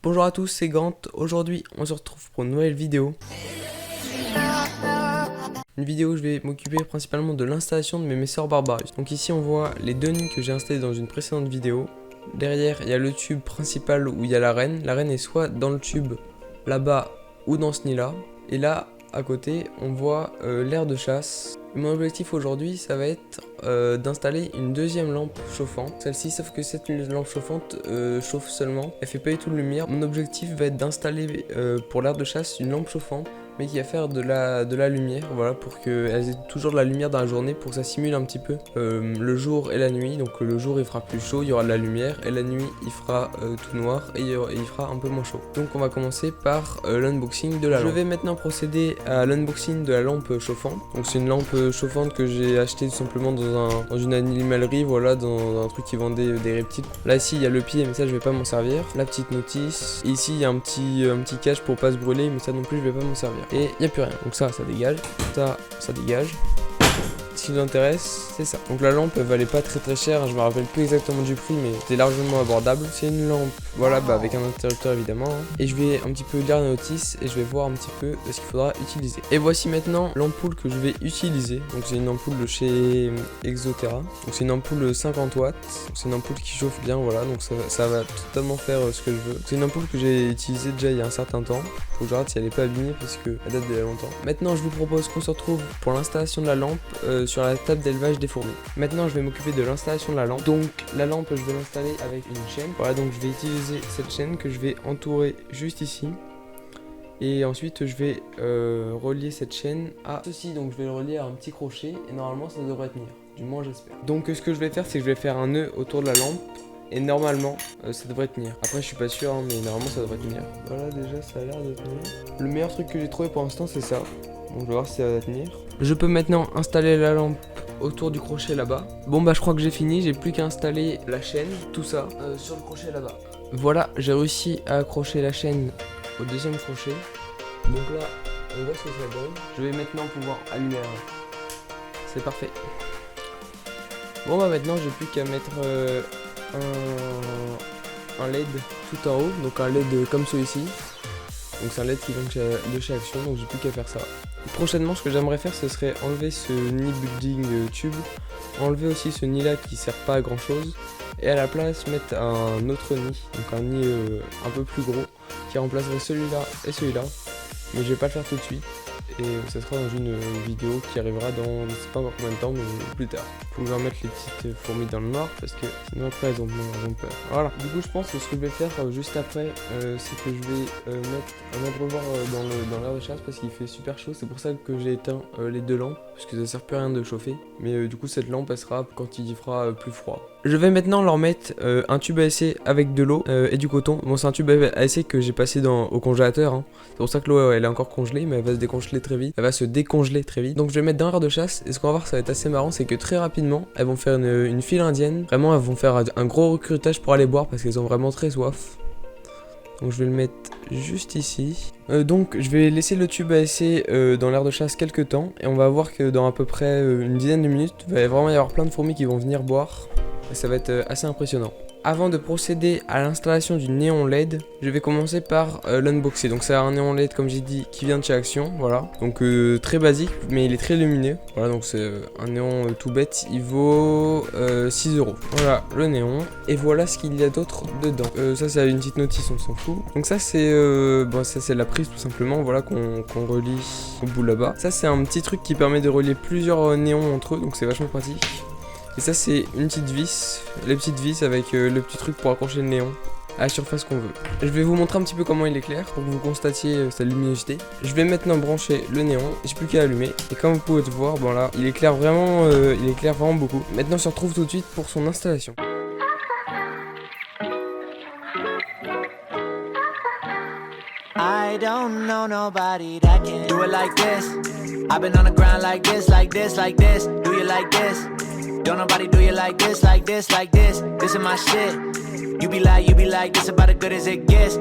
Bonjour à tous, c'est Gant. Aujourd'hui, on se retrouve pour une nouvelle vidéo. Une vidéo où je vais m'occuper principalement de l'installation de mes Messer Barbarus. Donc ici, on voit les deux nids que j'ai installés dans une précédente vidéo. Derrière, il y a le tube principal où il y a la reine. La reine est soit dans le tube là-bas ou dans ce nid-là. Et là, à côté, on voit l'aire de chasse. Mon objectif aujourd'hui, ça va être d'installer une deuxième lampe chauffante. Celle-ci, sauf que cette lampe chauffante chauffe seulement. Elle fait pas du tout de lumière. Mon objectif va être d'installer pour l'aire de chasse une lampe chauffante, mais qui va faire de la lumière, voilà, pour qu'elles aient toujours de la lumière dans la journée, pour que ça simule un petit peu le jour et la nuit. Donc le jour il fera plus chaud, il y aura de la lumière, et la nuit il fera tout noir et il fera un peu moins chaud. Donc on va commencer par l'unboxing de la lampe. Je vais maintenant procéder à l'unboxing de la lampe chauffante. Donc c'est une lampe chauffante que j'ai achetée tout simplement dans une animalerie, voilà, dans un truc qui vendait des reptiles. Là ici il y a le pied, mais ça je vais pas m'en servir. La petite notice. Et ici il y a un petit cache pour pas se brûler, mais ça non plus je vais pas m'en servir. Et il n'y a plus rien, donc ça dégage, ça dégage. Ce qui nous intéresse, c'est ça. Donc la lampe elle valait pas très cher, je me rappelle plus exactement du prix, mais c'était largement abordable. C'est une lampe, voilà, avec un interrupteur évidemment, hein. Et je vais un petit peu lire la notice et je vais voir un petit peu ce qu'il faudra utiliser. Et voici maintenant l'ampoule que je vais utiliser. Donc c'est une ampoule de chez Exoterra. Donc c'est une ampoule 50 watts. C'est une ampoule qui chauffe bien, voilà, donc ça va totalement faire ce que je veux. C'est une ampoule que j'ai utilisée déjà il y a un certain temps. Faut que je regarde si elle est pas abîmée parce que elle date d'il y a longtemps. Maintenant je vous propose qu'on se retrouve pour l'installation de la lampe sur la table d'élevage des fourmis. Maintenant je vais m'occuper de l'installation de la lampe. Donc la lampe je vais l'installer avec une chaîne. Voilà, donc je vais utiliser cette chaîne que je vais entourer juste ici. Et ensuite je vais relier cette chaîne à ceci. Donc je vais le relier à un petit crochet et normalement ça devrait tenir. Du moins j'espère. Donc ce que je vais faire, c'est que je vais faire un nœud autour de la lampe. Et normalement, ça devrait tenir. Après, je suis pas sûr, hein, mais normalement, ça devrait tenir. Voilà, déjà, ça a l'air de tenir. Le meilleur truc que j'ai trouvé pour l'instant, c'est ça. Donc, je vais voir si ça va tenir. Je peux maintenant installer la lampe autour du crochet là-bas. Bon, bah, je crois que j'ai fini. J'ai plus qu'à installer la chaîne, tout ça, sur le crochet là-bas. Voilà, j'ai réussi à accrocher la chaîne au deuxième crochet. Donc là, on voit ce que ça donne. Je vais maintenant pouvoir allumer la lampe. C'est parfait. Bon, bah, maintenant, j'ai plus qu'à mettre un LED tout en haut, donc un LED comme celui-ci. Donc c'est un LED qui vient de chez Action, donc j'ai plus qu'à faire ça. Prochainement, ce que j'aimerais faire, ce serait enlever ce nid building tube, enlever aussi ce nid là qui sert pas à grand chose, et à la place mettre un autre nid, donc un nid un peu plus gros, qui remplacerait celui-là et celui-là, mais je vais pas le faire tout de suite. Et ça sera dans une vidéo qui arrivera dans, je sais pas encore combien de temps, mais plus tard. Faut que je remette les petites fourmis dans le noir parce que sinon après elles ont peur. Voilà. Du coup je pense que ce que je vais faire juste après, c'est que je vais mettre un abreuvoir dans l'aire de chasse parce qu'il fait super chaud. C'est pour ça que j'ai éteint les deux lampes parce que ça sert plus à rien de chauffer. Mais du coup cette lampe elle sera quand il y fera plus froid. Je vais maintenant leur mettre un tube à essai avec de l'eau et du coton. Bon, c'est un tube à essai que j'ai passé au congélateur, hein. C'est pour ça que l'eau elle est encore congelée, mais elle va se décongeler très vite. Elle va se décongeler très vite. Donc je vais mettre dans l'aire de chasse et ce qu'on va voir, ça va être assez marrant, c'est que très rapidement elles vont faire une file indienne. Vraiment elles vont faire un gros recrutage pour aller boire parce qu'elles ont vraiment très soif. Donc je vais le mettre juste ici. Donc je vais laisser le tube à essai dans l'aire de chasse quelques temps et on va voir que dans à peu près une dizaine de minutes, il va vraiment y avoir plein de fourmis qui vont venir boire. Et ça va être assez impressionnant. Avant de procéder à l'installation du néon LED, je vais commencer par l'unboxer. Donc c'est un néon LED comme j'ai dit qui vient de chez Action, voilà. Donc très basique mais il est très lumineux. Voilà, donc c'est un néon tout bête, il vaut 6 €. Voilà le néon. Et voilà ce qu'il y a d'autre dedans. Ça c'est une petite notice, on s'en fout. Donc ça c'est la prise tout simplement, voilà, qu'on relie au bout là-bas. Ça c'est un petit truc qui permet de relier plusieurs néons entre eux, donc c'est vachement pratique. Et ça c'est une petite vis, les petites vis avec le petit truc pour accrocher le néon à la surface qu'on veut. Je vais vous montrer un petit peu comment il éclaire pour que vous constatiez sa luminosité. Je vais maintenant brancher le néon, j'ai plus qu'à allumer. Et comme vous pouvez le voir, bon là, il éclaire vraiment beaucoup. Maintenant on se retrouve tout de suite pour son installation. I don't know nobody that can do it like this. I've been on the ground like this, like this, like this. Do you like this? Don't nobody do you like this, like this, like this. This is my shit. You be like, this about as good as it gets.